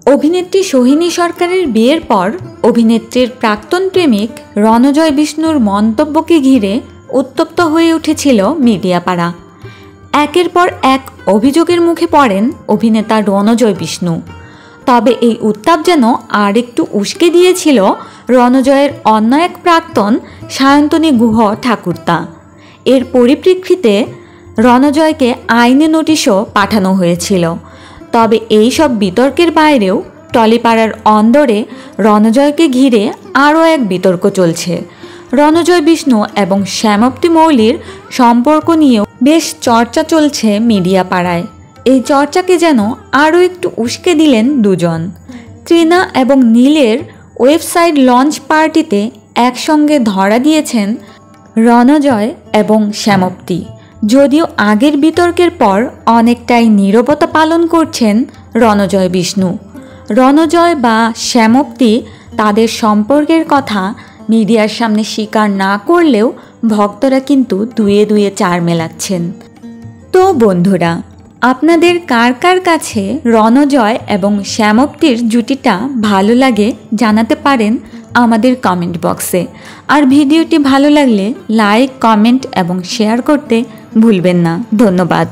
অভিনেত্রী সোহিনী সরকারের বিয়ের পর অভিনেত্রীর প্রাক্তন প্রেমিক রণজয় বিষ্ণুর মন্তব্যকে ঘিরে উত্তপ্ত হয়ে উঠেছিল মিডিয়া পাড়া। একের পর এক অভিযোগের মুখে পড়েন অভিনেতা রণজয় বিষ্ণু। তবে এই উত্তাপ যেন আর একটু উস্কে দিয়েছিল রণজয়ের অন্য এক প্রাক্তন সায়ন্তনী গুহ ঠাকুরতা। এর পরিপ্রেক্ষিতে রণজয়কে আইনি নোটিশও পাঠানো হয়েছিল। তবে এই সব বিতর্কের বাইরেও টলিপাড়ার অন্দরে রণজয়কে ঘিরে আরও এক বিতর্ক চলছে। রণজয় বিষ্ণু এবং শ্যামপ্তি মৌলির সম্পর্ক নিয়েও বেশ চর্চা চলছে মিডিয়া পাড়ায়। এই চর্চাকে যেন আরও একটু উস্কে দিলেন দুজন। তৃণা এবং নীলের ওয়েবসাইট লঞ্চ পার্টিতে একসঙ্গে ধরা দিয়েছেন রণজয় এবং শ্যামপ্তি। যদিও আগের বিতর্কের পর অনেকটাই নীরবতা পালন করছেন রণজয় বিষ্ণু। রণজয় বা শ্যামপ্তি তাদের সম্পর্কের কথা মিডিয়ার সামনে স্বীকার না করলেও ভক্তরা কিন্তু দুয়ে দুয়ে চার মেলাচ্ছেন। তো বন্ধুরা, আপনাদের কার কার কাছে রণজয় এবং শ্যামপ্তির জুটিটা ভালো লাগে জানাতে পারেন আমাদের কমেন্ট বক্সে। আর ভিডিওটি ভালো লাগলে লাইক, কমেন্ট এবং শেয়ার করতে ভুলবেন না। ধন্যবাদ।